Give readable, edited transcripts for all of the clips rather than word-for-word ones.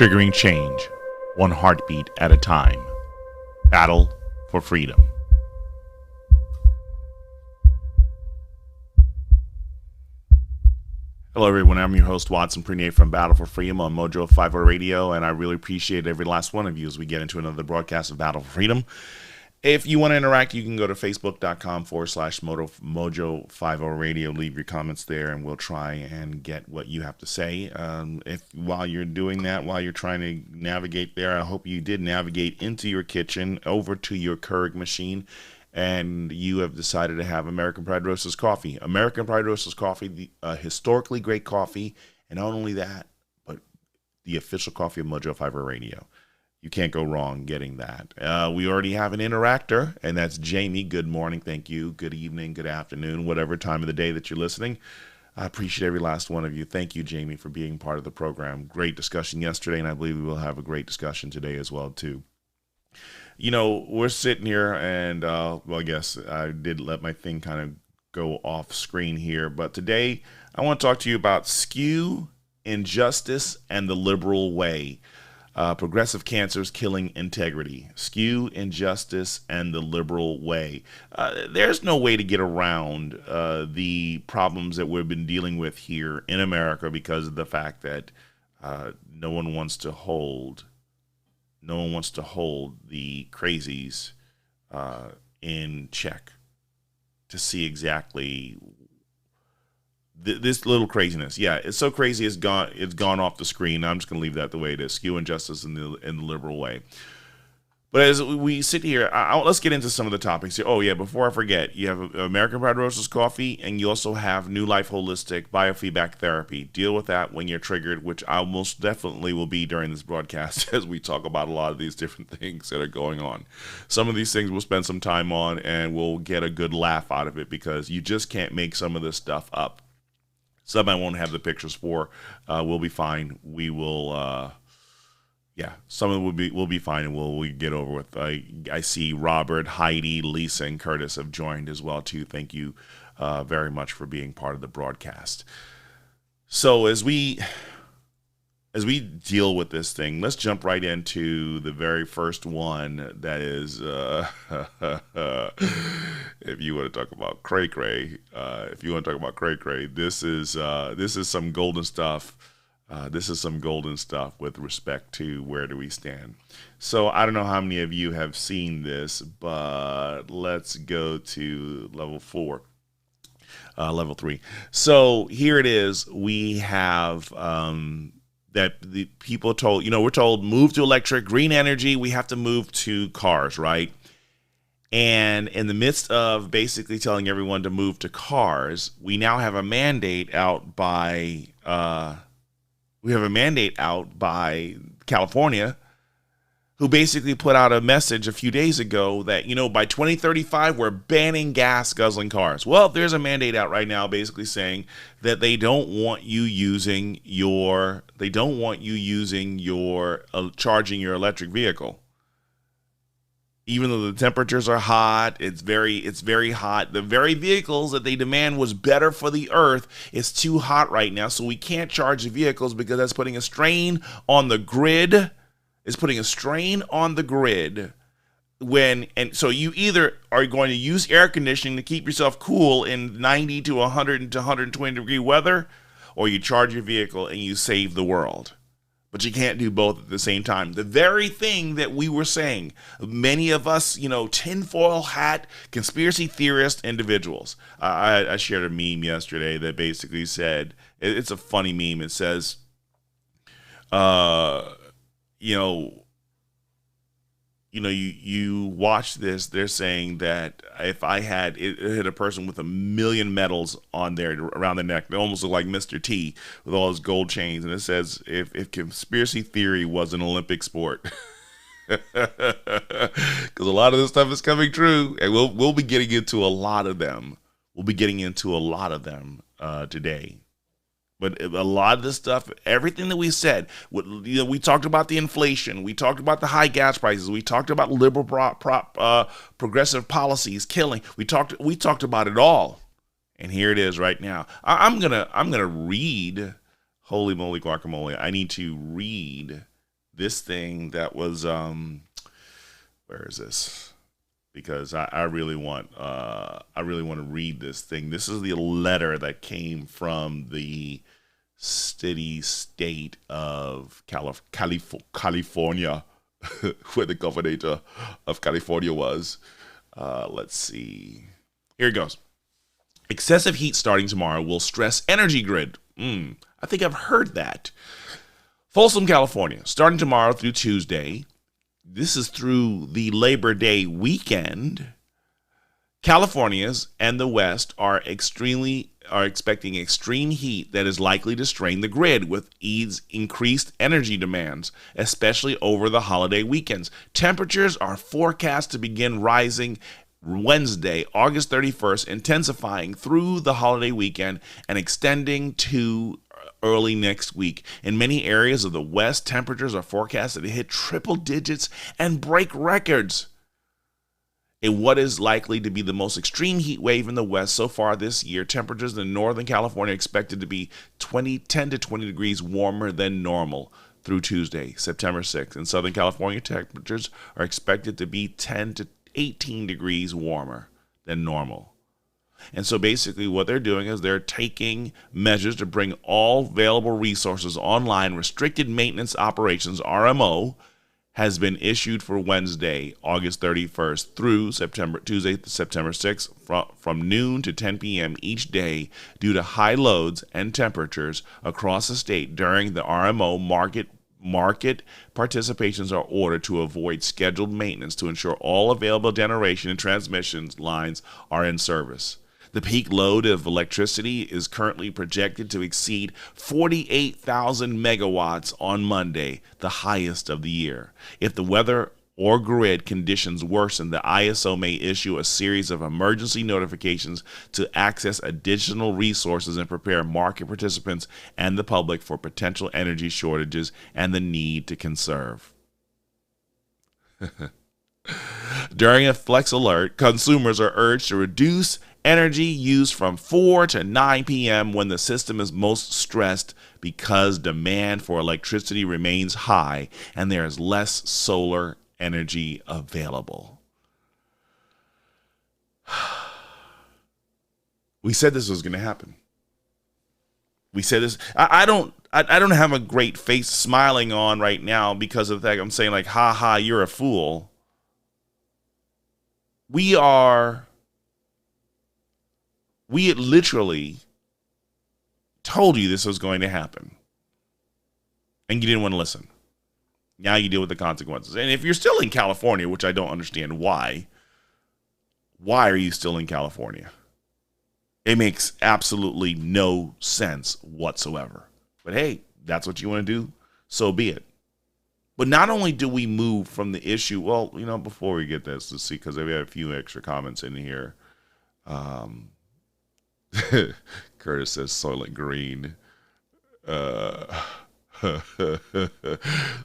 triggering change, one heartbeat at a time. Battle for Freedom. Hello everyone, I'm your host Watson Prunier from Battle for Freedom on Mojo 50 Radio, and I really appreciate every last one of you as we get into another broadcast of Battle for Freedom. If you want to interact, you can go to facebook.com/Mojo50 Radio. Leave your comments there, and we'll try and get what you have to say. If while you're doing that, while you're trying to navigate there, I hope you did navigate into your kitchen, over to your Keurig machine, and you have decided to have American Pride Roasters coffee. American Pride Roasters coffee, the historically great coffee, and not only that, but the official coffee of Mojo 50 Radio. You can't go wrong getting that. We already have an interactor, and that's Jamie. Good morning, thank you. Good evening, good afternoon, whatever time of the day that you're listening. I appreciate every last one of you. Thank you, Jamie, for being part of the program. Great discussion yesterday, and I believe we will have a great discussion today as well, too. You know, we're sitting here, and, well, I guess I did let my thing kind of go off screen here, but today I want to talk to you about Skew, injustice, and the liberal way. Progressive cancers killing integrity. Skew, injustice, and the liberal way. There's no way to get around the problems that we've been dealing with here in America because of the fact that no one wants to hold the crazies in check to see exactly this little craziness. Yeah, it's so crazy it's gone off the screen. I'm just going to leave that the way it is. Skew, injustice, in the liberal way. But as we sit here, let's get into some of the topics here. Oh, yeah, before I forget, you have American Pride Roasters coffee, and you also have New Life Holistic Biofeedback Therapy. Deal with that when you're triggered, which I most definitely will be during this broadcast as we talk about a lot of these different things that are going on. Some of these things we'll spend some time on, and we'll get a good laugh out of it because you just can't make some of this stuff up. Some I won't have the pictures for. We'll be fine. We will, some of it will be fine, and we'll get over with. I see Robert, Heidi, Lisa, and Curtis have joined as well too. Thank you very much for being part of the broadcast. So as we deal with this thing, let's jump right into the very first one. That is, if you want to talk about cray, this is some golden stuff. This is some golden stuff with respect to where do we stand. So I don't know how many of you have seen this, but let's go to level 3. So here it is. We have that the people told, we're told move to electric, green energy. We have to move to cars, right? And in the midst of basically telling everyone to move to cars, we now have a mandate out by California, who basically put out a message a few days ago that, by 2035, we're banning gas guzzling cars. Well, there's a mandate out right now basically saying that they don't want you using charging your electric vehicle. Even though the temperatures are hot, it's very hot. The very vehicles that they demand was better for the earth, it's too hot right now, so we can't charge the vehicles because that's putting a strain on the grid. It's putting a strain on the grid. So you either are going to use air conditioning to keep yourself cool in 90 to 100 to 120 degree weather, or you charge your vehicle and you save the world. But you can't do both at the same time. The very thing that we were saying, many of us, tinfoil hat, conspiracy theorist individuals. I shared a meme yesterday that basically said, it's a funny meme. It says, you watch this, they're saying that if I had it hit a person with 1 million medals on there around the neck, they almost look like Mr. T with all his gold chains. And it says, if conspiracy theory was an Olympic sport, because a lot of this stuff is coming true, and we'll be getting into a lot of them. Today. But a lot of this stuff, everything that we said, we talked about the inflation, we talked about the high gas prices, we talked about liberal progressive policies killing. We talked about it all, and here it is right now. I'm gonna read. Holy moly guacamole! I need to read this thing that was where is this? Because I really want to read this thing. This is the letter that came from the state of California, where the governor of California was. Let's see. Here it goes. Excessive heat starting tomorrow will stress energy grid. I think I've heard that. Folsom, California, starting tomorrow through Tuesday. This is through the Labor Day weekend. Californians and the West are expecting extreme heat that is likely to strain the grid with increased energy demands, especially over the holiday weekends. Temperatures are forecast to begin rising Wednesday, August 31st, intensifying through the holiday weekend and extending to early next week. In many areas of the West, temperatures are forecasted to hit triple digits and break records. In what is likely to be the most extreme heat wave in the West so far this year, temperatures in Northern California are expected to be 10 to 20 degrees warmer than normal through Tuesday, September 6th. In Southern California, temperatures are expected to be 10 to 18 degrees warmer than normal. And so basically what they're doing is they're taking measures to bring all available resources online. Restricted maintenance operations, RMO, has been issued for Wednesday, August 31st through Tuesday, September 6th from noon to 10 p.m. each day due to high loads and temperatures across the state. During the RMO, market participations are ordered to avoid scheduled maintenance to ensure all available generation and transmission lines are in service. The peak load of electricity is currently projected to exceed 48,000 megawatts on Monday, the highest of the year. If the weather or grid conditions worsen, the ISO may issue a series of emergency notifications to access additional resources and prepare market participants and the public for potential energy shortages and the need to conserve. During a flex alert, consumers are urged to reduce energy use from 4 to 9 p.m. when the system is most stressed because demand for electricity remains high and there is less solar energy available. We said this was going to happen. We said this. I don't have a great face smiling on right now because of the fact I'm saying like, ha ha, you're a fool. We had literally told you this was going to happen. And you didn't want to listen. Now you deal with the consequences. And if you're still in California, which I don't understand why are you still in California? It makes absolutely no sense whatsoever. But hey, that's what you want to do, so be it. But not only do we move from the issue, well, before we get this, let's see, because we have a few extra comments in here. Curtis says Soylent Green.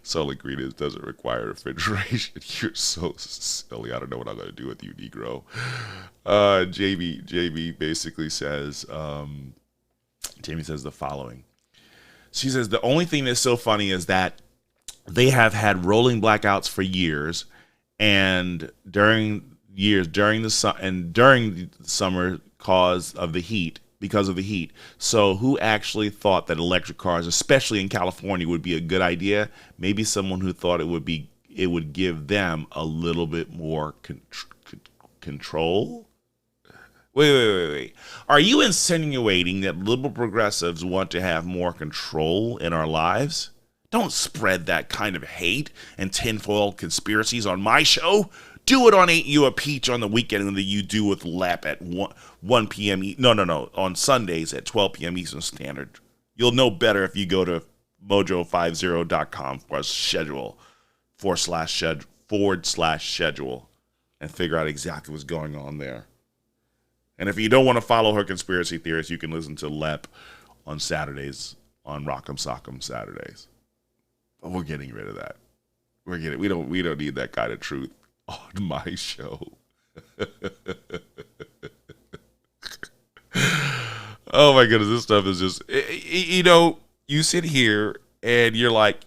Soylent Green doesn't require refrigeration. You're so silly. I don't know what I'm going to do with you, Negro. Jamie basically says, Jamie says the following. She says, the only thing that's so funny is that they have had rolling blackouts for years, and during the summer because of the heat. So who actually thought that electric cars, especially in California, would be a good idea? Maybe someone who thought it would give them a little bit more control. Wait. Are you insinuating that liberal progressives want to have more control in our lives? Don't spread that kind of hate and tinfoil conspiracies on my show. Do it on Ain't You a Peach on the weekend than you do with LAP at 1 p.m. No, on Sundays at 12 p.m. Eastern Standard. You'll know better if you go to mojo50.com/schedule and figure out exactly what's going on there. And if you don't want to follow her conspiracy theories, you can listen to LEP on Saturdays, on Rock'em Sock'em Saturdays. But we're getting rid of that. We don't need that kind of truth on my show. Oh my goodness, this stuff is just, you sit here and you're like,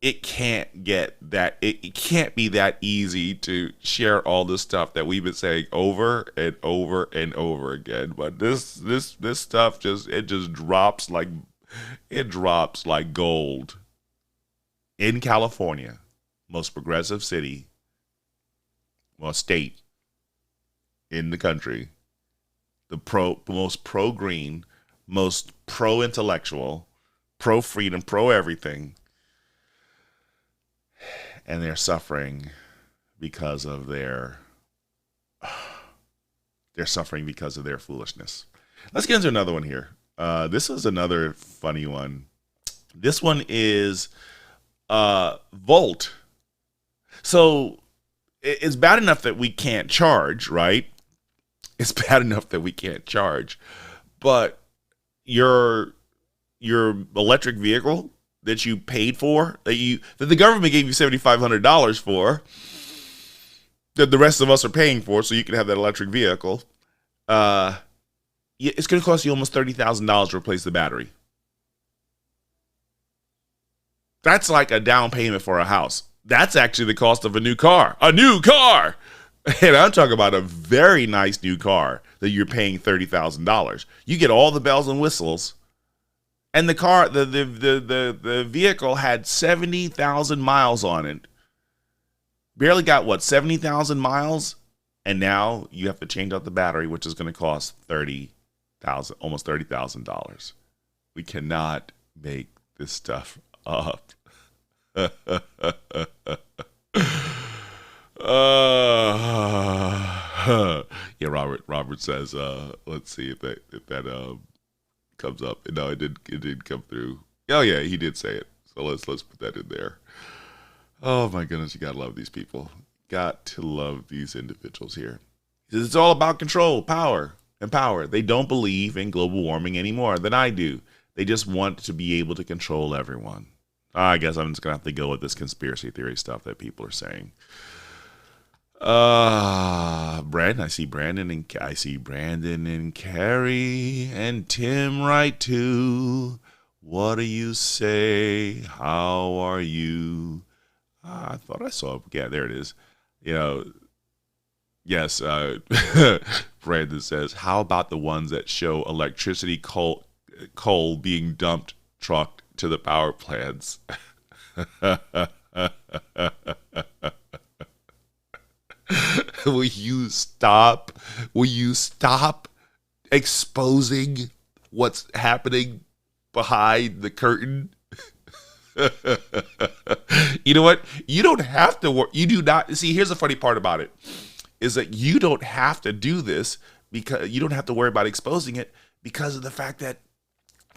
it can't get that. It can't be that easy to share all this stuff that we've been saying over and over and over again. But this stuff just drops like gold. In California, most progressive city, well, state in the country, the most pro green, most pro intellectual, pro freedom, pro everything, and they're suffering because of their foolishness. Let's get into another one here. This is another funny one. This one is Volt. So it's bad enough that we can't charge, right? It's bad enough that we can't charge, but your electric vehicle that you paid for, that the government gave you $7,500 for, that the rest of us are paying for, so you can have that electric vehicle. It's going to cost you almost $30,000 to replace the battery. That's like a down payment for a house. That's actually the cost of a new car. A new car! And I'm talking about a very nice new car that you're paying $30,000. You get all the bells and whistles. And the car, the vehicle had 70,000 miles on it. Barely got, 70,000 miles? And now you have to change out the battery, which is going to cost almost $30,000. We cannot make this stuff up. Yeah, Robert says, let's see if that comes up. No, it did come through. Oh yeah, he did say it. So let's put that in there. Oh my goodness, you gotta love these people. Got to love these individuals here. He says it's all about control, power, and power. They don't believe in global warming anymore than I do. They just want to be able to control everyone. I guess I'm just gonna have to go with this conspiracy theory stuff that people are saying. Brandon, I see Brandon and Carrie and Tim right too. What do you say? How are you? I thought I saw. Yeah, there it is. Yes. Brandon says, how about the ones that show electricity coal being trucked to the power plants? Will you stop exposing what's happening behind the curtain? You know what? You don't have to work. You do not. See, here's the funny part about it, is that you don't have to do this, because you don't have to worry about exposing it, because of the fact that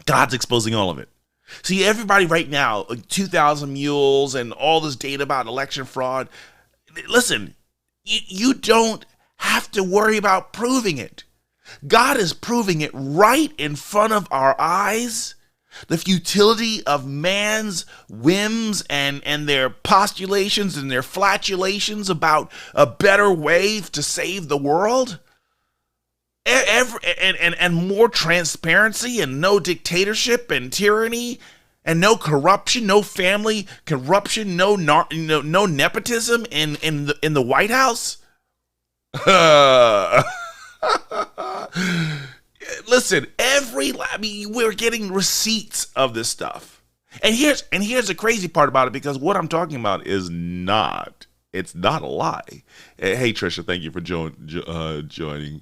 God's exposing all of it. See, everybody right now, 2,000 mules and all this data about election fraud. Listen, you don't have to worry about proving it. God is proving it right in front of our eyes. The futility of man's whims and their postulations and their flatulations about a better way to save the world. And more transparency and no dictatorship and tyranny and no corruption, no family corruption, no nepotism in the White House. Listen, we're getting receipts of this stuff. And here's the crazy part about it, because what I'm talking about is it's not a lie. Hey Trisha, thank you for joining.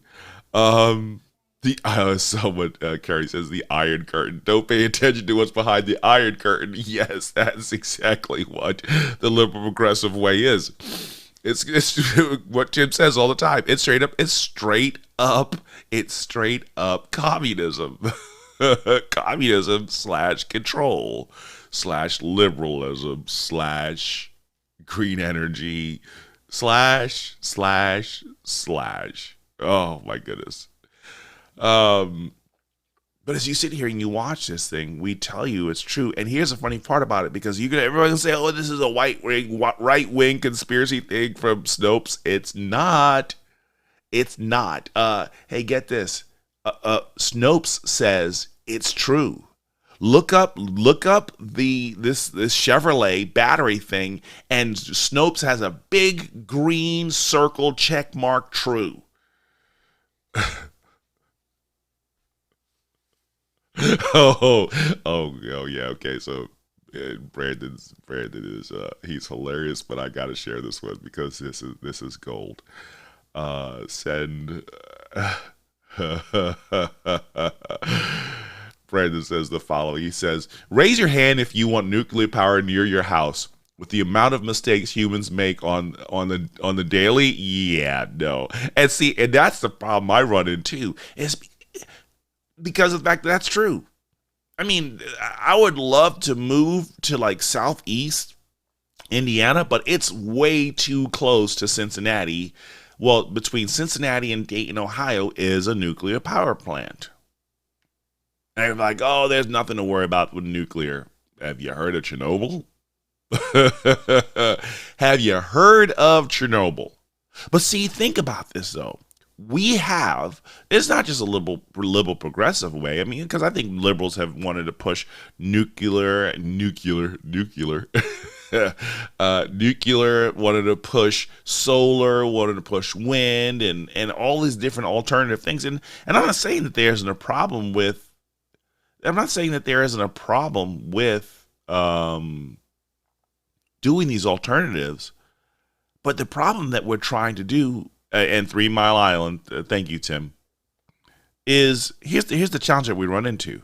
Carrie says the Iron Curtain. Don't pay attention to what's behind the Iron Curtain. Yes, that's exactly what the liberal progressive way is. It's what Tim says all the time. It's straight up communism. Communism / control / liberalism / green energy / Oh my goodness. But as you sit here and you watch this thing, we tell you it's true. And here's the funny part about it, because everyone can say, "Oh, this is a right wing conspiracy thing from Snopes." It's not. It's not. Hey, get this. Snopes says it's true. Look up this Chevrolet battery thing, and Snopes has a big green circle check mark true. oh, oh yeah, okay. So Brandon is he's hilarious, but I gotta share this one because this is gold. Send. Brandon says the following. He says, "Raise your hand if you want nuclear power near your house. With the amount of mistakes humans make on the daily, yeah, no." And see, and that's the problem I run into is because of the fact that that's true. I mean, I would love to move to like southeast Indiana, but it's way too close to Cincinnati. Well, between Cincinnati and Dayton, Ohio, is a nuclear power plant. And they're like, oh, there's nothing to worry about with nuclear. Have you heard of Chernobyl? Have you heard of Chernobyl? But see, think about this, though. It's not just a liberal progressive way. I mean, because I think liberals have wanted to push nuclear, nuclear, wanted to push solar, wanted to push wind, and all these different alternative things. And I'm not saying that there isn't a problem with. I'm not saying that there isn't a problem with doing these alternatives, but the problem that we're trying to do, and 3 Mile Island, thank you, Tim, is here's the challenge that we run into,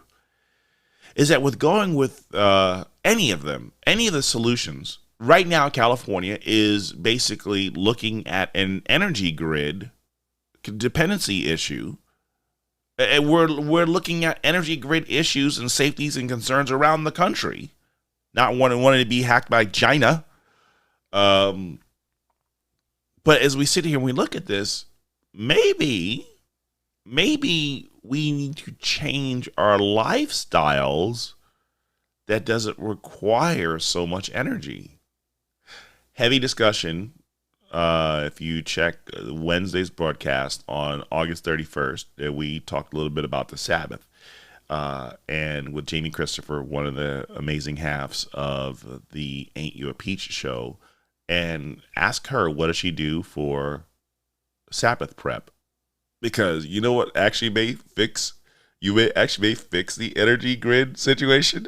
is that with going with any of the solutions, right now California is basically looking at an energy grid dependency issue. And we're looking at energy grid issues and safeties and concerns around the country, not wanting to be hacked by China. But as we sit here and we look at this, maybe we need to change our lifestyles that doesn't require so much energy. Heavy discussion. If you check Wednesday's broadcast on August 31st, we talked a little bit about the Sabbath. And with Jamie Christopher, one of the amazing halves of the Ain't You a Peach show, and ask her, what does she do for Sabbath prep? Because you know what actually may fix the energy grid situation.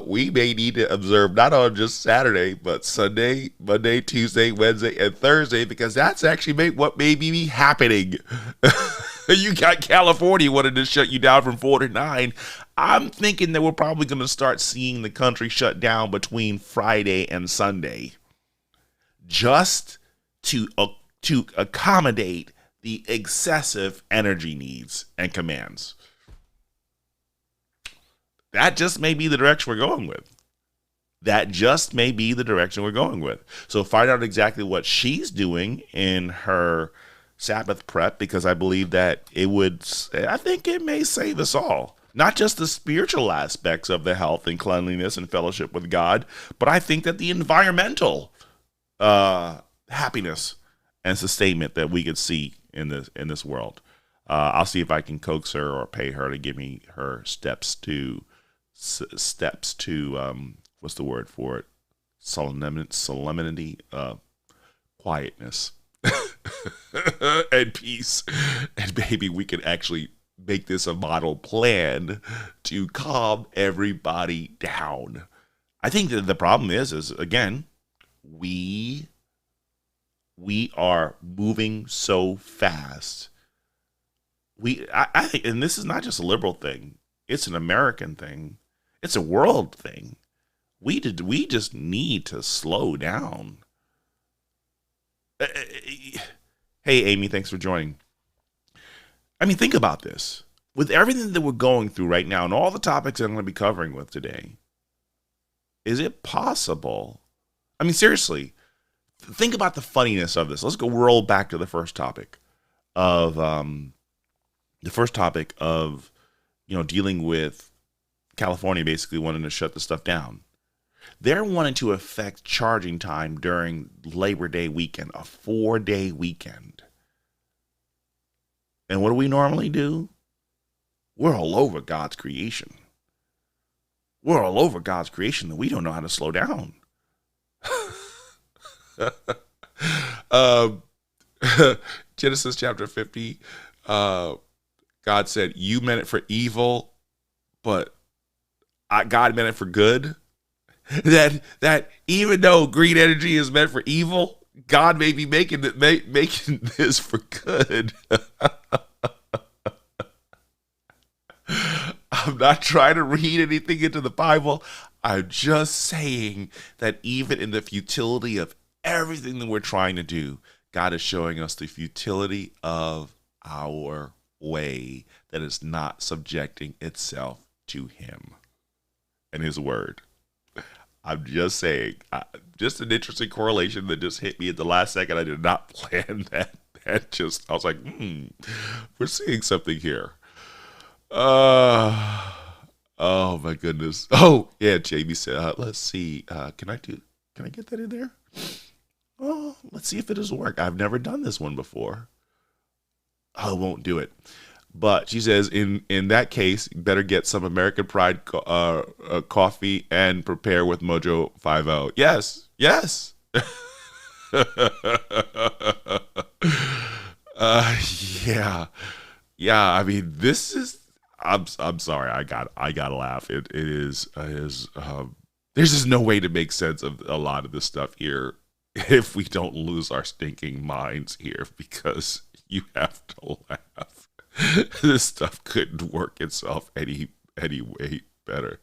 We may need to observe not on just Saturday, but Sunday, Monday, Tuesday, Wednesday, and Thursday, because that's actually what may be happening. You got California wanting to shut you down from 4 to 9. I'm thinking that we're probably going to start seeing the country shut down between Friday and Sunday, just to accommodate the excessive energy needs and commands. That just may be the direction we're going with. So find out exactly what she's doing in her Sabbath prep, because I believe that I think it may save us all. Not just the spiritual aspects of the health and cleanliness and fellowship with God, but I think that the environmental happiness and sustainment that we could see in this world. I'll see if I can coax her or pay her to give me her steps to what's the word for it? Solemnity, quietness, and peace. And maybe we can actually make this a model plan to calm everybody down. I think that the problem is again, we are moving so fast. I think, and this is not just a liberal thing, it's an American thing. It's a world thing. We just need to slow down. Hey, Amy, thanks for joining. I mean, think about this. With everything that we're going through right now and all the topics that I'm going to be covering with today, is it possible? I mean, seriously, think about the funniness of this. Let's go roll back to the first topic of dealing with California basically wanting to shut the stuff down. They're wanting to affect charging time during Labor Day weekend, a 4-day weekend. And what do we normally do? We're all over God's creation. We're all over God's creation and we don't know how to slow down. um, Genesis chapter 50, God said, you meant it for evil, but God meant it for good. That even though green energy is meant for evil, God may be making this for good. I'm not trying to read anything into the Bible. I'm just saying that even in the futility of everything that we're trying to do, God is showing us the futility of our way that is not subjecting itself to him and his word. I'm just saying, just an interesting correlation that just hit me at the last second. I did not plan that. I was like, we're seeing something here. Oh my goodness. Oh yeah, Jamie said, let's see. Can I get that in there? Oh, let's see if it does work. I've never done this one before. I won't do it. But she says, in that case, you better get some American Pride coffee and prepare with Mojo 50. Yes. Yeah. I mean, this is. I'm sorry. I gotta laugh. It is. There's just no way to make sense of a lot of this stuff here if we don't lose our stinking minds here, because you have to laugh. This stuff couldn't work itself any way better.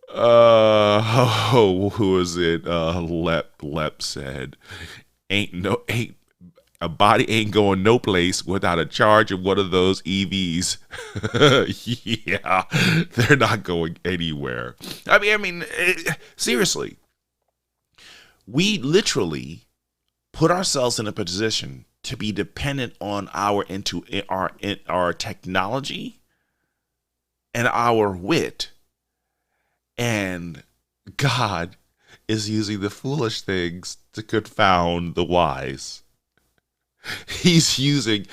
Who was it? Lep said, a body ain't going no place without a charge of one of those EVs. Yeah, they're not going anywhere. I mean, seriously, we literally put ourselves in a position to be dependent on our technology and our wit, and God is using the foolish things to confound the wise. He's using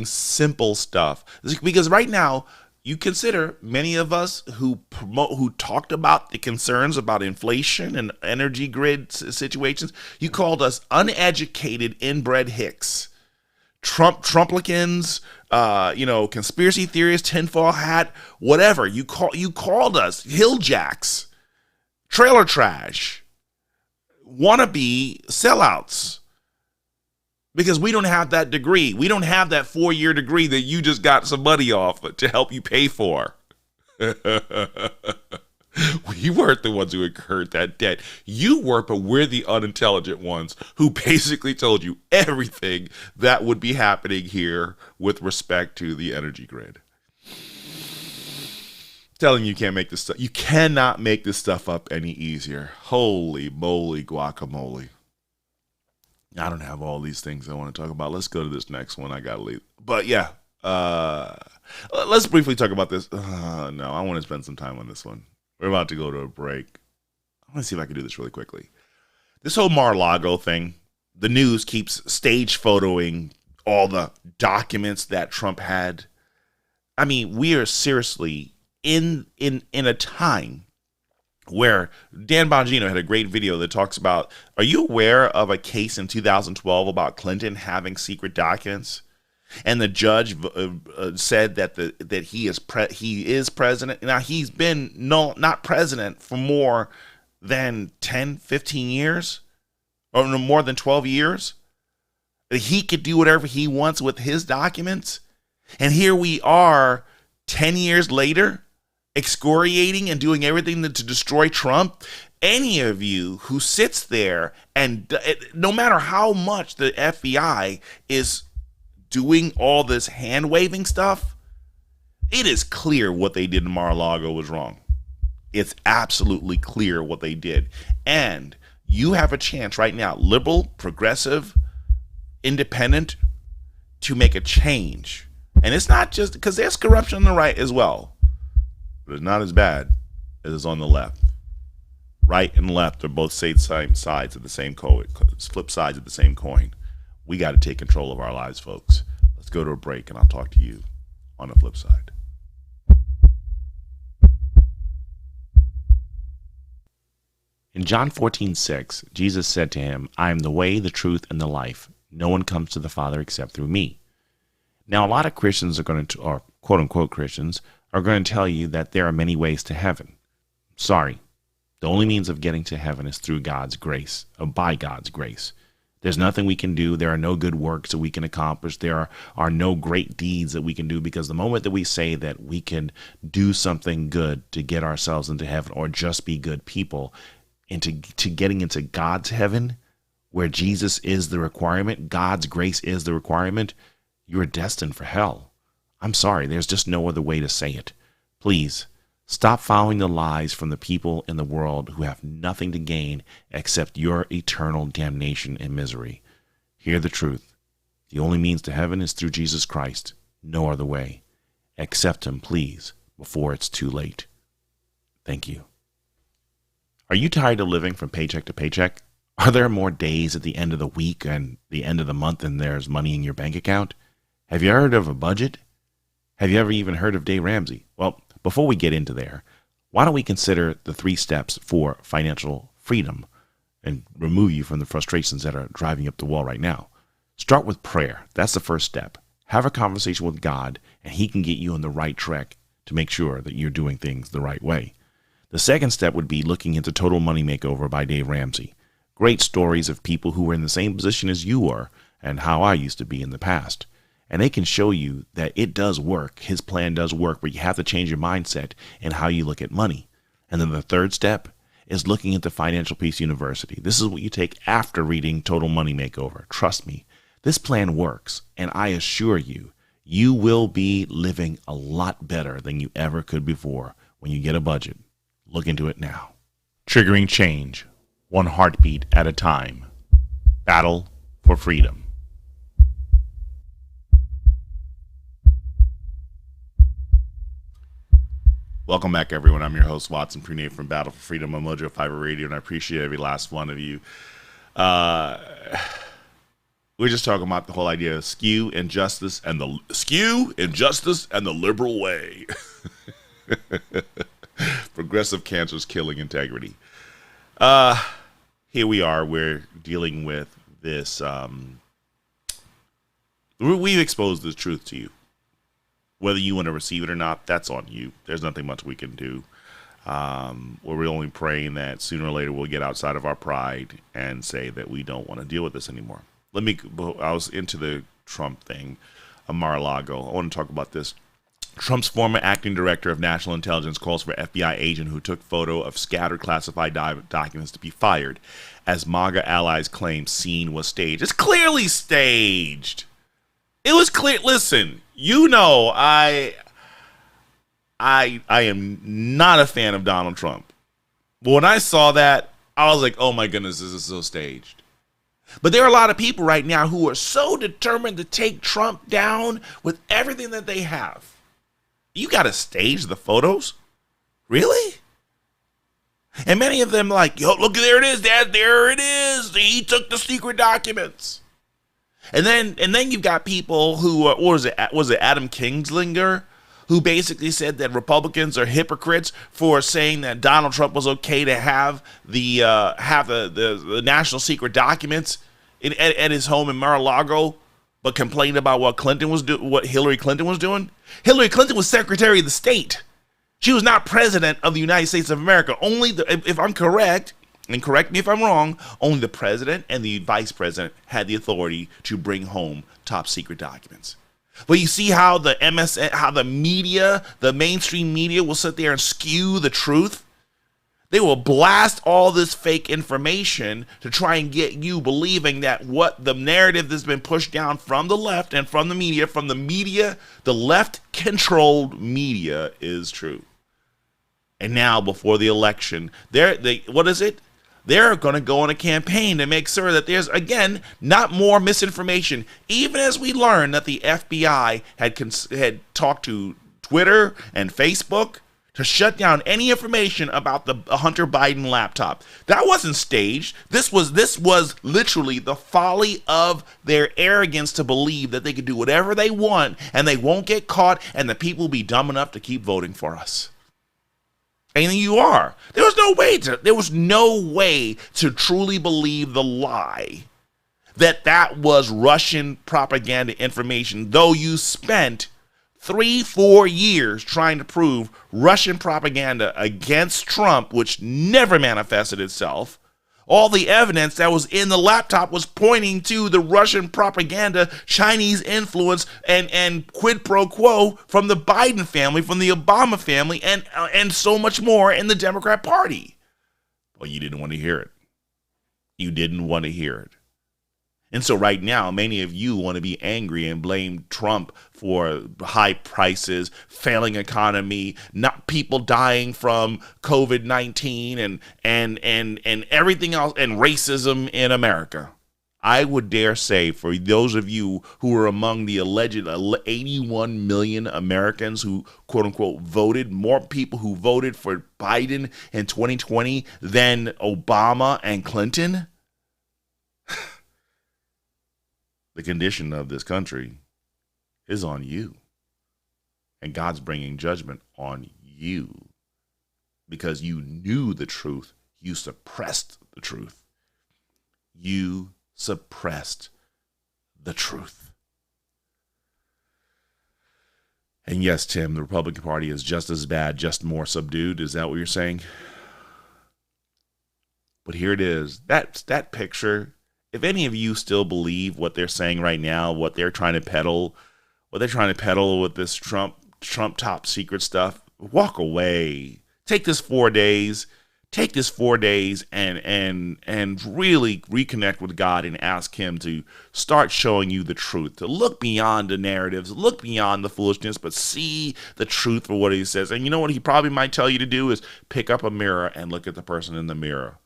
simple stuff, because right now, you consider many of us who talked about the concerns about inflation and energy grid situations. You called us uneducated, inbred hicks, Trumplicans, conspiracy theorists, tinfoil hat, whatever. You called us hilljacks, trailer trash, wannabe sellouts. Because we don't have that degree. We don't have that 4-year degree that you just got some money off to help you pay for. We weren't the ones who incurred that debt. You were, but we're the unintelligent ones who basically told you everything that would be happening here with respect to the energy grid. Telling you can't make this stuff. You cannot make this stuff up any easier. Holy moly guacamole. I don't have all these things I want to talk about. Let's go to this next one. I got to leave. But yeah, let's briefly talk about this. No, I want to spend some time on this one. We're about to go to a break. I want to see if I can do this really quickly. This whole Mar-a-Lago thing, the news keeps stage photoing all the documents that Trump had. I mean, we are seriously in a time where Dan Bongino had a great video that talks about, are you aware of a case in 2012 about Clinton having secret documents? And the judge said that he is president. Now, he's been not president for more than 10, 15 years, or more than 12 years. He could do whatever he wants with his documents. And here we are 10 years later, excoriating and doing everything to destroy Trump. Any of you who sits there and no matter how much the FBI is doing all this hand waving stuff, it is clear what they did in Mar-a-Lago was wrong. It's absolutely clear what they did. And you have a chance right now, liberal, progressive, independent, to make a change. And it's not just because there's corruption on the right as well. But it's not as bad as it's on the left. Right and left are both same sides of the same coin, flip sides of the same coin. We got to take control of our lives, folks. Let's go to a break, and I'll talk to you on the flip side. In John 14:6, Jesus said to him, I am the way, the truth, and the life. No one comes to the Father except through me. Now, a lot of Christians are going to, or quote-unquote Christians, are going to tell you that there are many ways to heaven. Sorry. The only means of getting to heaven is through God's grace, or by God's grace. There's nothing we can do. There are no good works that we can accomplish. There are no great deeds that we can do, because the moment that we say that we can do something good to get ourselves into heaven, or just be good people, into getting into God's heaven, where Jesus is the requirement, God's grace is the requirement, you're destined for hell. I'm sorry, there's just no other way to say it. Please, stop following the lies from the people in the world who have nothing to gain except your eternal damnation and misery. Hear the truth. The only means to heaven is through Jesus Christ. No other way. Accept him, please, before it's too late. Thank you. Are you tired of living from paycheck to paycheck? Are there more days at the end of the week and the end of the month than there's money in your bank account? Have you heard of a budget? Have you ever even heard of Dave Ramsey? Well, before we get into there, why don't we consider the 3 steps for financial freedom and remove you from the frustrations that are driving you up the wall right now? Start with prayer. That's the first step. Have a conversation with God, and he can get you on the right track to make sure that you're doing things the right way. The second step would be looking into Total Money Makeover by Dave Ramsey. Great stories of people who were in the same position as you were and how I used to be in the past. And they can show you that it does work. His plan does work, but you have to change your mindset and how you look at money. And then the third step is looking into Financial Peace University. This is what you take after reading Total Money Makeover. Trust me, this plan works. And I assure you, you will be living a lot better than you ever could before when you get a budget. Look into it now. Triggering change, one heartbeat at a time. Battle for Freedom. Welcome back, everyone. I'm your host, Watson Prunay from Battle for Freedom on Mojo 5 Radio, and I appreciate every last one of you. We're just talking about the whole idea of skew, injustice, and the liberal way. Progressive cancer's killing integrity. Here we are. We're dealing with this. We've exposed the truth to you. Whether you want to receive it or not, that's on you. There's nothing much we can do. We're only praying that sooner or later we'll get outside of our pride and say that we don't want to deal with this anymore. I was into the Trump thing, Mar-a-Lago. I want to talk about this. Trump's former acting director of national intelligence calls for FBI agent who took photo of scattered classified documents to be fired, as MAGA allies claim scene was staged. It's clearly staged. It was clear. Listen, you know, I am not a fan of Donald Trump. But when I saw that, I was like, oh my goodness, this is so staged. But there are a lot of people right now who are so determined to take Trump down with everything that they have. You got to stage the photos? Really? And many of them like, yo, look, there it is, Dad, there it is. He took the secret documents. And then you've got people who, was it Adam Kingslinger, who basically said that Republicans are hypocrites for saying that Donald Trump was okay to have the national secret documents at his home in Mar-a-Lago, but complained about what Hillary Clinton was doing. Hillary Clinton was Secretary of the State. She was not President of the United States of America. If I'm correct, and correct me if I'm wrong, only the President and the Vice President had the authority to bring home top secret documents. But you see how the media, the mainstream media, will sit there and skew the truth. They will blast all this fake information to try and get you believing that what the narrative that's been pushed down from the left and from the media, the left-controlled media, is true. And now, before the election, they're going to go on a campaign to make sure that there's, again, not more misinformation. Even as we learned that the FBI had talked to Twitter and Facebook to shut down any information about the Hunter Biden laptop. That wasn't staged. This was literally the folly of their arrogance to believe that they could do whatever they want and they won't get caught and the people will be dumb enough to keep voting for us. And you are. There was no way to truly believe the lie that was Russian propaganda information, though you spent 3-4 years trying to prove Russian propaganda against Trump, which never manifested itself. All the evidence that was in the laptop was pointing to the Russian propaganda, Chinese influence, and quid pro quo from the Biden family, from the Obama family, and so much more in the Democrat Party. Well, you didn't want to hear it. You didn't want to hear it. And so right now, many of you want to be angry and blame Trump for high prices, failing economy, not people dying from COVID-19 and everything else, and racism in America. I would dare say, for those of you who are among the alleged 81 million Americans who, quote unquote, voted, more people who voted for Biden in 2020 than Obama and Clinton, the condition of this country is on you. And God's bringing judgment on you because you knew the truth. You suppressed the truth. You suppressed the truth. And yes, Tim, the Republican Party is just as bad, just more subdued. Is that what you're saying? But here it is. That picture. If any of you still believe what they're saying right now, what they're trying to peddle with this Trump top secret stuff, walk away. Take this 4 days. Take this 4 days and really reconnect with God and ask him to start showing you the truth, to look beyond the narratives, look beyond the foolishness, but see the truth for what he says. And you know what he probably might tell you to do is pick up a mirror and look at the person in the mirror.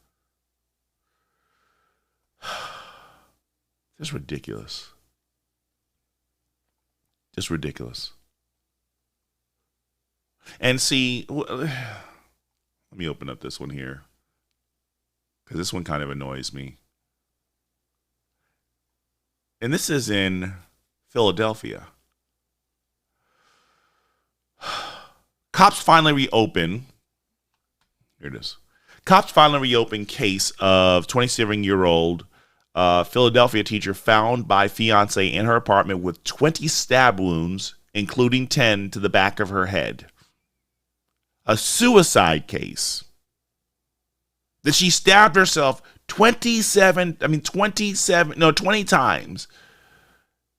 Just ridiculous. Just ridiculous. And see, let me open up this one here, because this one kind of annoys me. And this is in Philadelphia. Cops finally reopen. Here it is. Cops finally reopen case of 27-year-old Philadelphia teacher found by fiance in her apartment with 20 stab wounds, including 10 to the back of her head. A suicide case. That she stabbed herself 20 times,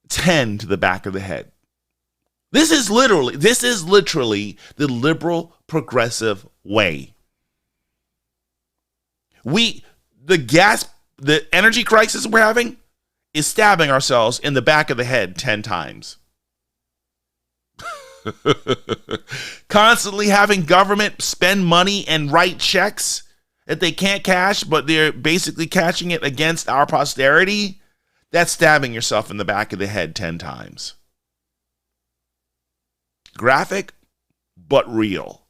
10 to the back of the head. This is literally the liberal progressive way. The energy crisis we're having is stabbing ourselves in the back of the head 10 times. Constantly having government spend money and write checks that they can't cash, but they're basically cashing it against our posterity. That's stabbing yourself in the back of the head 10 times. Graphic, but real.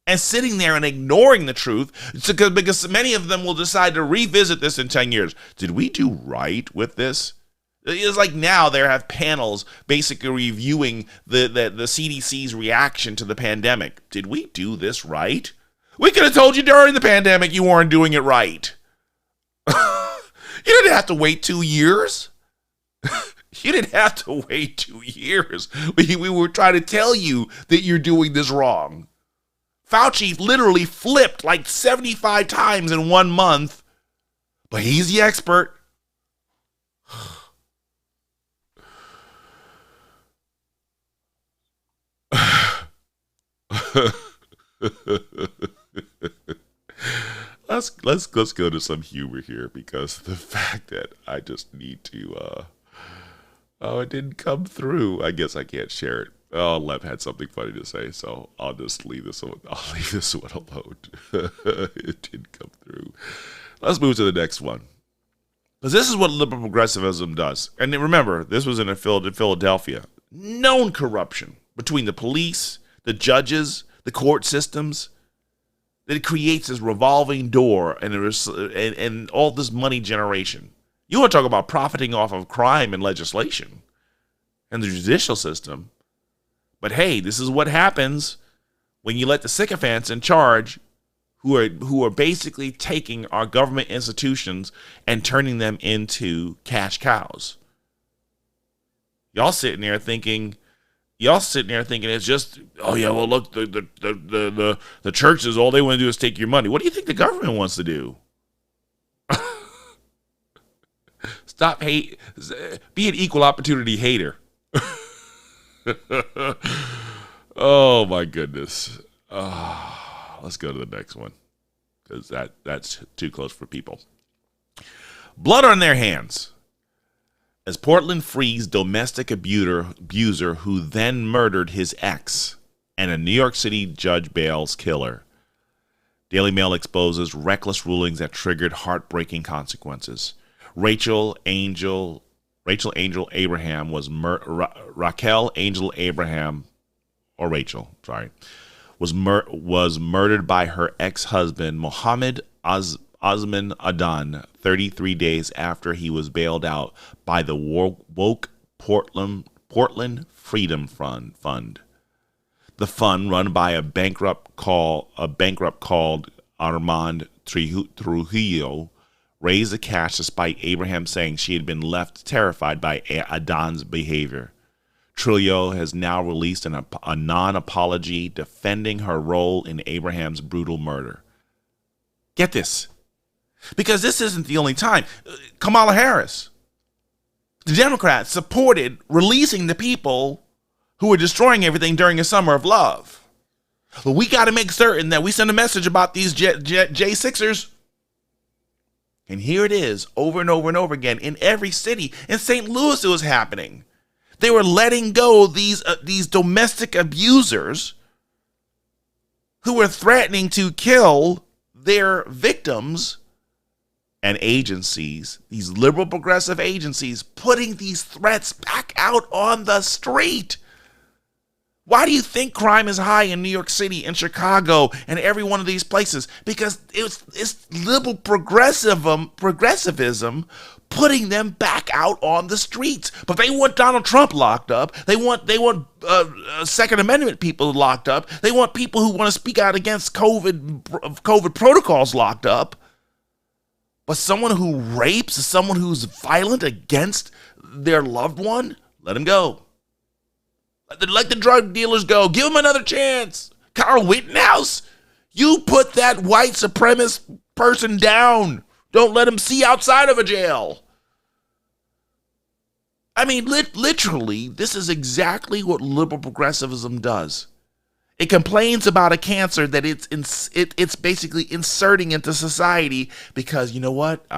And sitting there and ignoring the truth, because many of them will decide to revisit this in 10 years. Did we do right with this? It's like now they have panels basically reviewing the CDC's reaction to the pandemic. Did we do this right? We could have told you during the pandemic you weren't doing it right. You didn't have to wait 2 years. You didn't have to wait 2 years. We were trying to tell you that you're doing this wrong. Fauci literally flipped like 75 times in 1 month, but he's the expert. Let's go to some humor here, because the fact that I just need to it didn't come through. I guess I can't share it. Oh, Lev had something funny to say, so I'll just leave this one. I'll leave this one alone. It didn't come through. Let's move to the next one, because this is what liberal progressivism does. And remember, this was in Philadelphia. Known corruption between the police, the judges, the court systems. That it creates this revolving door and all this money generation. You want to talk about profiting off of crime and legislation and the judicial system. But hey, this is what happens when you let the sycophants in charge, who are basically taking our government institutions and turning them into cash cows. Y'all sitting there thinking it's just, oh yeah, well look, the churches, all they want to do is take your money. What do you think the government wants to do? Stop hate. Be an equal opportunity hater. Oh my goodness. Let's go to the next one, because that's too close for people. Blood on their hands as Portland frees domestic abuser who then murdered his ex, and a New York City judge bails killer. Daily Mail exposes reckless rulings that triggered heartbreaking consequences. Raquel Angel Abraham was murdered by her ex-husband Mohammed Osman Adan 33 days after he was bailed out by the woke Portland Freedom Fund. The fund, run by a bankrupt called Armand Trujillo, raised the cash despite Abraham saying she had been left terrified by Adan's behavior. Trujillo has now released a non-apology defending her role in Abraham's brutal murder. Get this, because this isn't the only time. Kamala Harris, the Democrats, supported releasing the people who were destroying everything during a summer of love. But we got to make certain that we send a message about these J6ers. And here it is, over and over and over again, in every city. In St. Louis, it was happening. They were letting go these domestic abusers who were threatening to kill their victims, and agencies, these liberal progressive agencies, putting these threats back out on the street. Why do you think crime is high in New York City and Chicago and every one of these places? Because it's liberal progressivism putting them back out on the streets. But they want Donald Trump locked up. They want Second Amendment people locked up. They want people who want to speak out against COVID protocols locked up. But someone who rapes, someone who's violent against their loved one, let him go. Let the drug dealers go. Give them another chance. Carl Rittenhouse, you put that white supremacist person down. Don't let him see outside of a jail. I mean, literally, this is exactly what liberal progressivism does. It complains about a cancer that it's basically inserting into society because, you know what?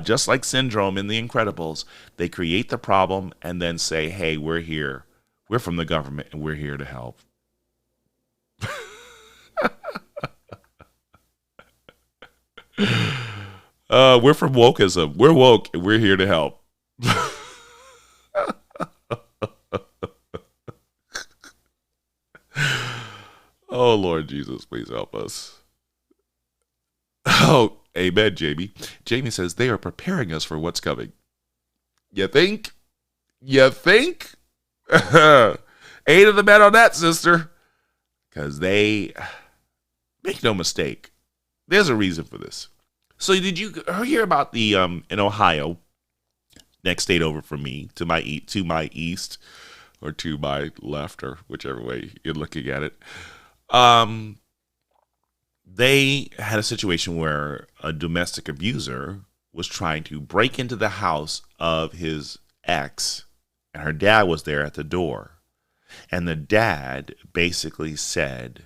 Just like Syndrome in The Incredibles, they create the problem and then say, hey, we're here. We're from the government and we're here to help. We're from wokeism. We're woke and we're here to help. Oh, Lord Jesus, please help us. Oh, amen, Jamie. Jamie says they are preparing us for what's coming. You think? You think? 8 of the men on that, sister. Because they, make no mistake, there's a reason for this. So did you hear about the, in Ohio, next state over from me, to my east, or to my left, or whichever way you're looking at it. They had a situation where a domestic abuser was trying to break into the house of his ex, and her dad was there at the door. And the dad basically said,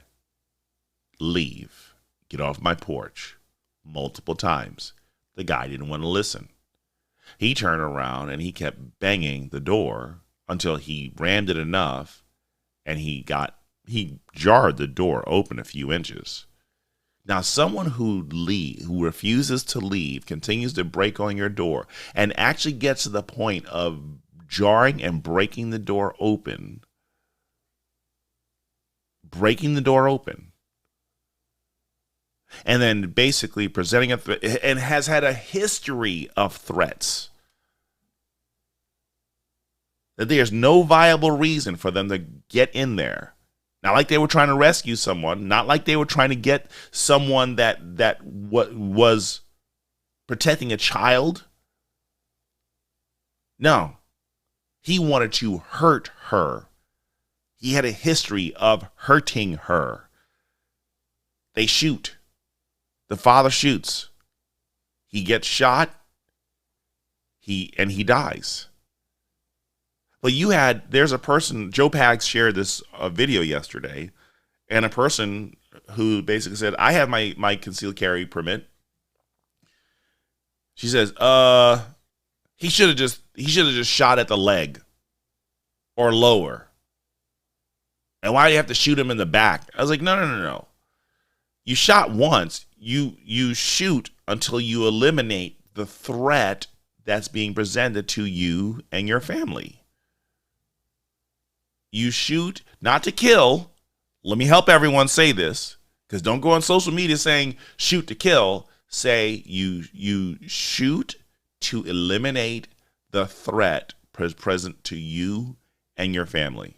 leave, get off my porch, multiple times. The guy didn't want to listen. He turned around and he kept banging the door until he rammed it enough and he jarred the door open a few inches. Now, someone who refuses to leave, continues to break on your door, and actually gets to the point of jarring and breaking the door open, and then basically presenting a threat, and has had a history of threats, that there's no viable reason for them to get in there Not like they were trying to rescue someone. Not like they were trying to get someone that was protecting a child. No. He wanted to hurt her. He had a history of hurting her. They shoot. The father shoots. He gets shot. He dies. But there's a person, Joe Pags shared this video yesterday, and a person who basically said, I have my concealed carry permit. She says, he should have just shot at the leg or lower. And why do you have to shoot him in the back? I was like, no. You shot once. You shoot until you eliminate the threat that's being presented to you and your family. You shoot not to kill. Let me help everyone say this, because don't go on social media saying shoot to kill. Say you shoot to eliminate the threat present to you and your family.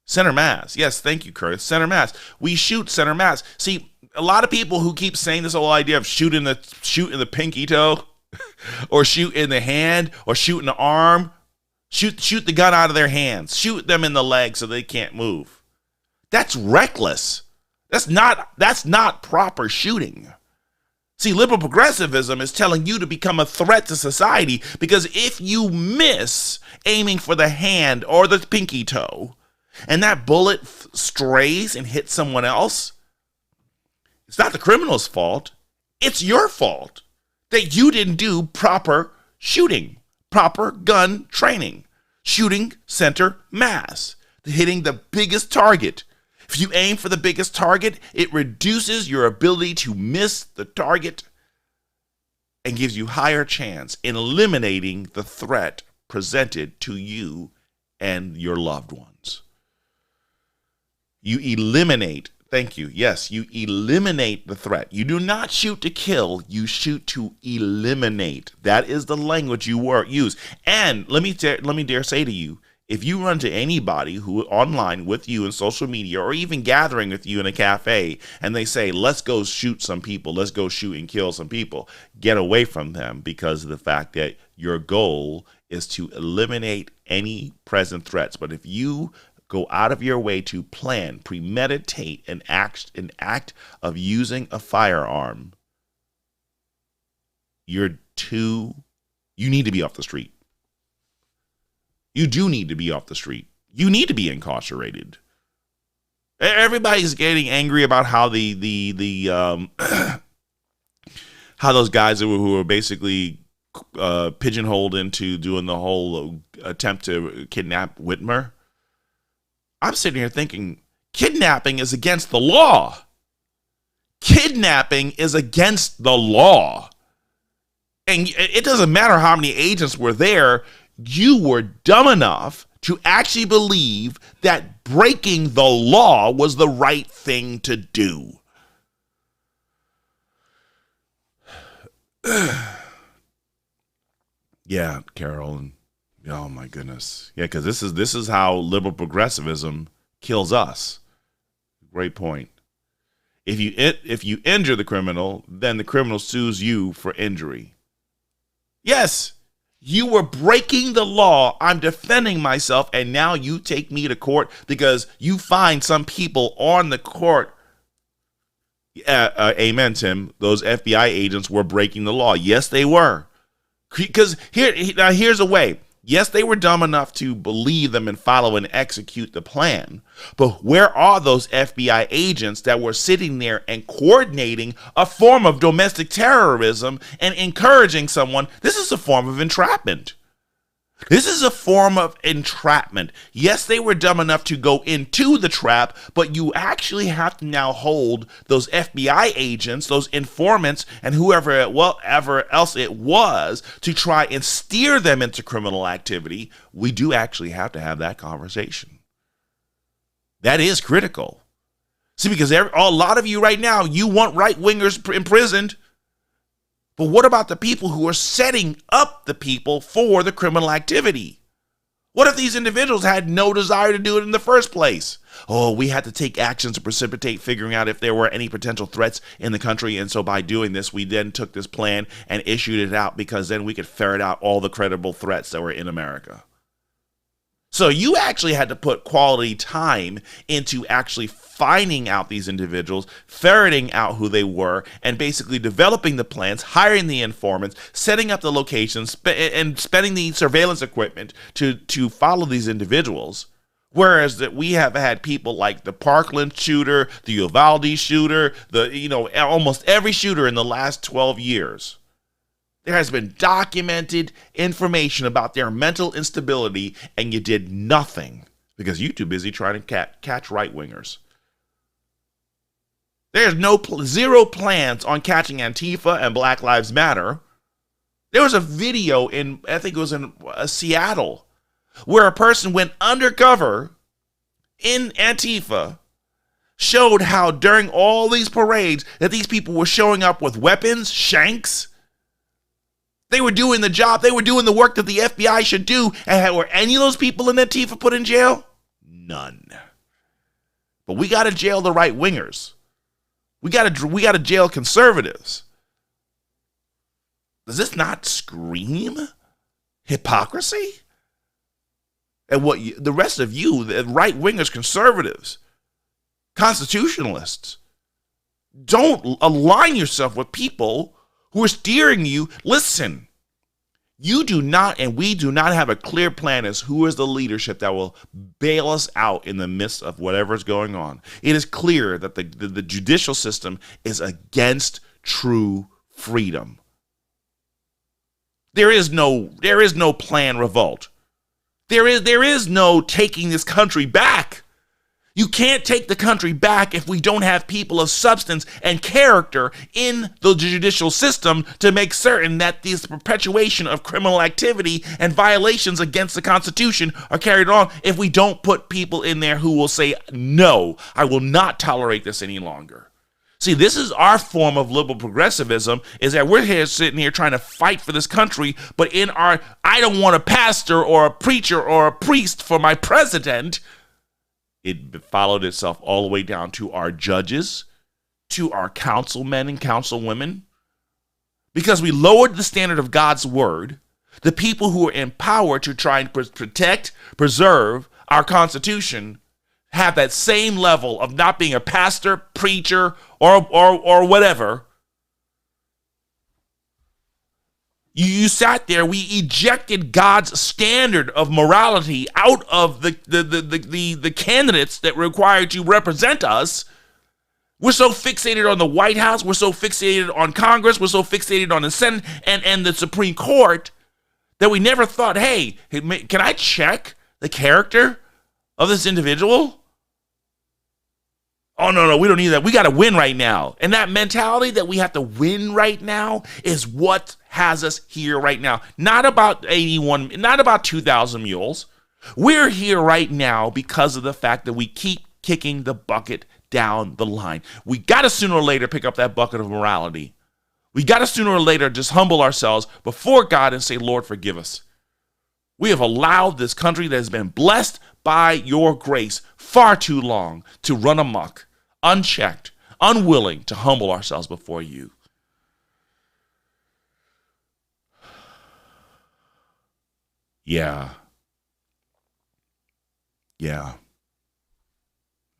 Center mass. Yes, thank you, Curtis. Center mass. We shoot center mass. See, a lot of people who keep saying this whole idea of shoot in the pinky toe or shoot in the hand or shoot in the arm, shoot the gun out of their hands, shoot them in the leg so they can't move. That's reckless. That's not proper shooting. See, liberal progressivism is telling you to become a threat to society, because if you miss aiming for the hand or the pinky toe and that bullet strays and hits someone else, it's not the criminal's fault. It's your fault that you didn't do proper shooting, proper gun training, shooting center mass, hitting the biggest target. If you aim for the biggest target, it reduces your ability to miss the target and gives you higher chance in eliminating the threat presented to you and your loved ones. You eliminate, thank you, yes, you eliminate the threat. You do not shoot to kill, you shoot to eliminate. That is the language you use. And let me dare say to you, if you run to anybody who online with you in social media or even gathering with you in a cafe and they say, let's go shoot some people, let's go shoot and kill some people, get away from them, because of the fact that your goal is to eliminate any present threats. But if you go out of your way to plan, premeditate an act of using a firearm, you need to be off the street. You do need to be off the street. You need to be incarcerated. Everybody's getting angry about how how those guys who were basically pigeonholed into doing the whole attempt to kidnap Whitmer. I'm sitting here thinking, kidnapping is against the law. Kidnapping is against the law. And it doesn't matter how many agents were there. You were dumb enough to actually believe that breaking the law was the right thing to do. Yeah, Carol, and oh my goodness. Yeah, because this is how liberal progressivism kills us. Great point. If you injure the criminal, then the criminal sues you for injury. Yes. You were breaking the law. I'm defending myself, and now you take me to court because you find some people on the court. Amen, Tim. Those FBI agents were breaking the law. Yes, they were. Because here's a way. Yes, they were dumb enough to believe them and follow and execute the plan. But where are those FBI agents that were sitting there and coordinating a form of domestic terrorism and encouraging someone? This is a form of entrapment. This is a form of entrapment. Yes, they were dumb enough to go into the trap, but you actually have to now hold those FBI agents, those informants, and whoever else it was to try and steer them into criminal activity. We do actually have to have that conversation. That is critical. See, because a lot of you right now, you want right-wingers imprisoned. But what about the people who are setting up the people for the criminal activity? What if these individuals had no desire to do it in the first place? Oh, we had to take actions to precipitate figuring out if there were any potential threats in the country. And so by doing this, we then took this plan and issued it out because then we could ferret out all the credible threats that were in America. So you actually had to put quality time into actually finding out these individuals, ferreting out who they were, and basically developing the plans, hiring the informants, setting up the locations, and spending the surveillance equipment to follow these individuals. Whereas that we have had people like the Parkland shooter, the Uvalde shooter, almost every shooter in the last 12 years. There has been documented information about their mental instability, and you did nothing because you're too busy trying to catch right-wingers. There's zero plans on catching Antifa and Black Lives Matter. There was a video I think it was in Seattle, where a person went undercover in Antifa, showed how during all these parades that these people were showing up with weapons, shanks. They were doing the job. They were doing the work that the FBI should do. And were any of those people in Antifa put in jail? None. But we got to jail the right wingers. We got to jail conservatives. Does this not scream hypocrisy? And what the rest of you, the right wingers, conservatives, constitutionalists, don't align yourself with people who are steering you. Listen, you do not, and we do not have a clear plan as who is the leadership that will bail us out in the midst of whatever is going on. It is clear that the judicial system is against true freedom. There is no planned revolt. There is no taking this country back. You can't take the country back if we don't have people of substance and character in the judicial system to make certain that this perpetuation of criminal activity and violations against the Constitution are carried on. If we don't put people in there who will say, no, I will not tolerate this any longer. See, this is our form of liberal progressivism, is that we're here sitting here trying to fight for this country, but I don't want a pastor or a preacher or a priest for my president. It followed itself all the way down to our judges, to our councilmen and councilwomen, because we lowered the standard of God's word. The people who are in power to try and protect, preserve our Constitution have that same level of not being a pastor, preacher, or whatever. You sat there. We ejected God's standard of morality out of the candidates that were required to represent us. We're so fixated on the White House. We're so fixated on Congress. We're so fixated on the Senate and the Supreme Court that we never thought, hey, can I check the character of this individual? Oh, no, we don't need that. We got to win right now. And that mentality that we have to win right now is what has us here right now. Not about 2,000 mules. We're here right now because of the fact that we keep kicking the bucket down the line. We got to sooner or later pick up that bucket of morality. We got to sooner or later just humble ourselves before God and say, Lord, forgive us. We have allowed this country that has been blessed by your grace far too long to run amok, unchecked, unwilling to humble ourselves before you. Yeah.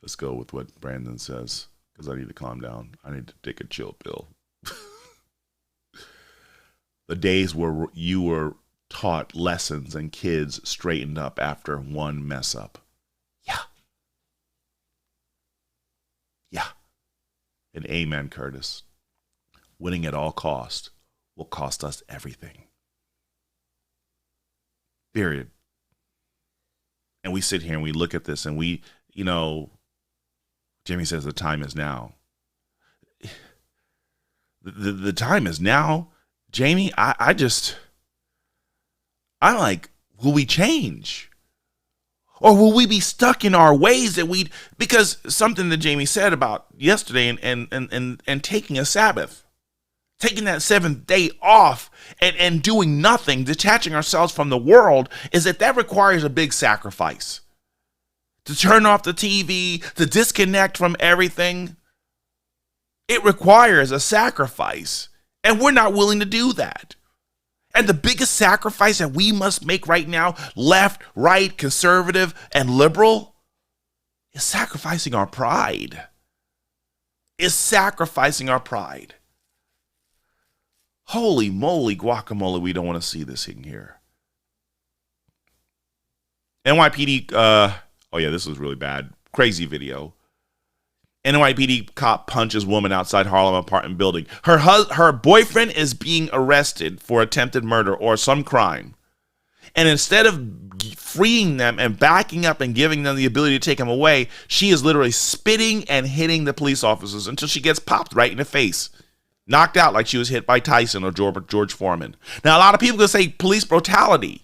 Let's go with what Brandon says, because I need to calm down. I need to take a chill pill. The days where you were taught lessons and kids straightened up after one mess up. Yeah. And amen, Curtis. Winning at all cost will cost us everything. Period. And we sit here and we look at this and we, Jimmy says the time is now. The time is now. Jamie, I'm like, will we change? Or will we be stuck in our ways because something that Jamie said about yesterday and taking a Sabbath. taking that seventh day off and doing nothing, detaching ourselves from the world, is that requires a big sacrifice. To turn off the TV, to disconnect from everything, it requires a sacrifice. And we're not willing to do that. And the biggest sacrifice that we must make right now, left, right, conservative, and liberal, is sacrificing our pride. Holy moly guacamole, we don't want to see this in here. NYPD, oh yeah, this was really bad. Crazy video. NYPD cop punches woman outside Harlem apartment building. Her boyfriend is being arrested for attempted murder or some crime. And instead of freeing them and backing up and giving them the ability to take him away, she is literally spitting and hitting the police officers until she gets popped right in the face. Knocked out like she was hit by Tyson or George Foreman. Now, a lot of people can say police brutality,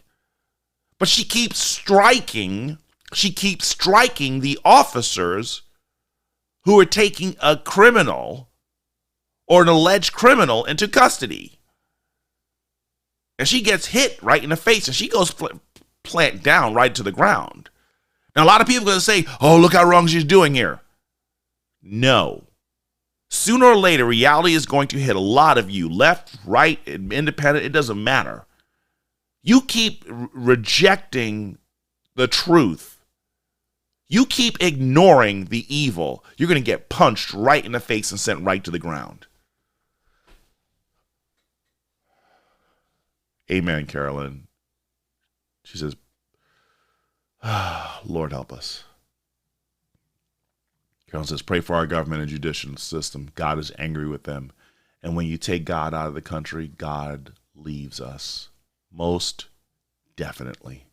but she keeps striking the officers who are taking a criminal or an alleged criminal into custody. And she gets hit right in the face, and she goes plant down right to the ground. Now, a lot of people are going to say, oh, look how wrong she's doing here. No. Sooner or later, reality is going to hit a lot of you, left, right, independent, it doesn't matter. You keep rejecting the truth. You keep ignoring the evil. You're going to get punched right in the face and sent right to the ground. Amen, Carolyn. She says, Lord help us. Carolyn says, pray for our government and judicial system. God is angry with them. And when you take God out of the country, God leaves us. Most definitely.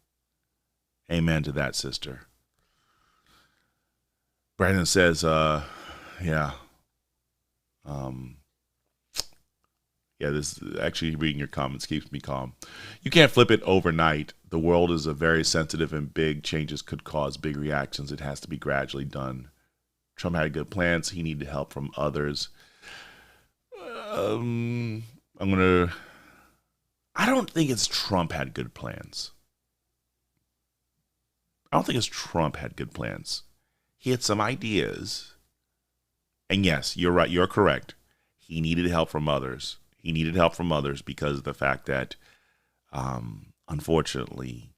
Amen to that, sister. Brandon says, yeah, this actually reading your comments keeps me calm. You can't flip it overnight. The world is a very sensitive and big changes could cause big reactions. It has to be gradually done. Trump had good plans. He needed help from others. I don't think it's Trump had good plans. I don't think it's Trump had good plans. He had some ideas. And yes, you're right. You're correct. He needed help from others. He needed help from others because of the fact that, unfortunately,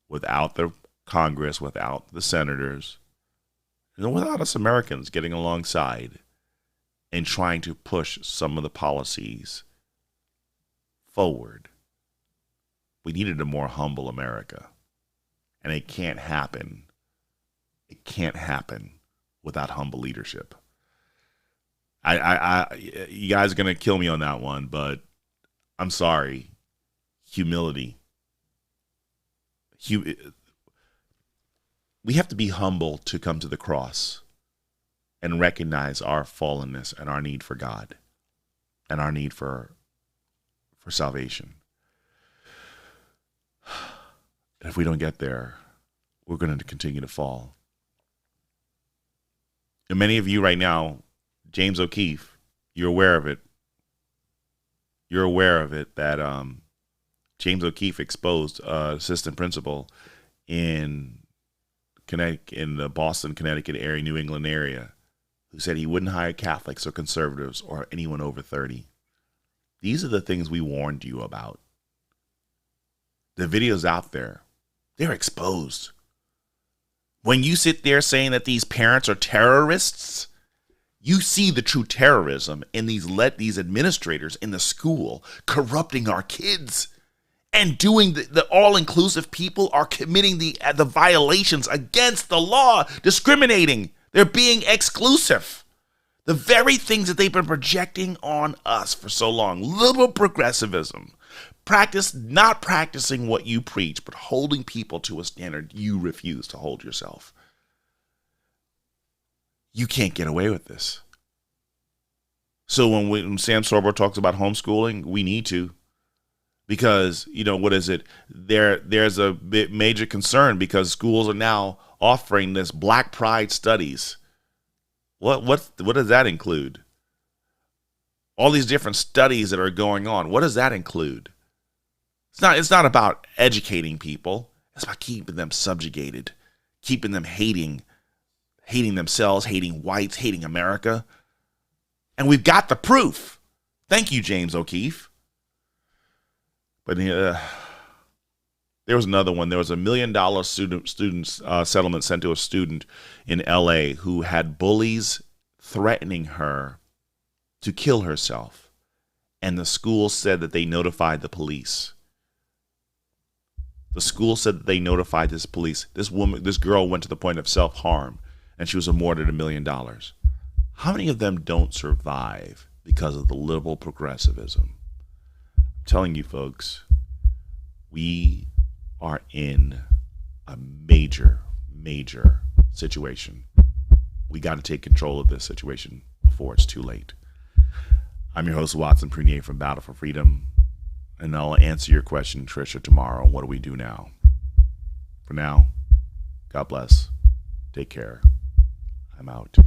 without the Congress, without the senators, and without us Americans getting alongside and trying to push some of the policies forward, we needed a more humble America. And it can't happen. It can't happen without humble leadership. You guys are going to kill me on that one, but I'm sorry. Humility. We have to be humble to come to the cross and recognize our fallenness and our need for God and our need for salvation. If we don't get there, we're going to continue to fall. And many of you right now, James O'Keefe, you're aware of it. You're aware of it that James O'Keefe exposed assistant principal in Connecticut, in the Boston, Connecticut area, New England area, who said he wouldn't hire Catholics or conservatives or anyone over 30. These are the things we warned you about. The video's out there. They're exposed. When you sit there saying that these parents are terrorists, you see the true terrorism in these administrators in the school corrupting our kids and doing the all-inclusive people are committing the violations against the law, discriminating. They're being exclusive. The very things that they've been projecting on us for so long. Liberal progressivism. Not practicing what you preach, but holding people to a standard you refuse to hold yourself. You can't get away with this. So when Sam Sorbo talks about homeschooling, we need to. Because, what is it? There's a major concern because schools are now offering this Black Pride studies. What does that include? All these different studies that are going on. What does that include? It's not about educating people. It's about keeping them subjugated, keeping them hating themselves, hating whites, hating America. And we've got the proof. Thank you, James O'Keefe. But there was another one. There was $1 million student settlement sent to a student in L.A. who had bullies threatening her to kill herself. And the school said that they notified the police. The school said that they notified this police. This girl went to the point of self-harm, and she was awarded $1 million. How many of them don't survive because of the liberal progressivism? I'm telling you, folks, we are in a major, major situation. We got to take control of this situation before it's too late. I'm your host, Watson Prunier from Battle for Freedom, and I'll answer your question, Trisha, tomorrow. What do we do now? For now, God bless. Take care. I'm out.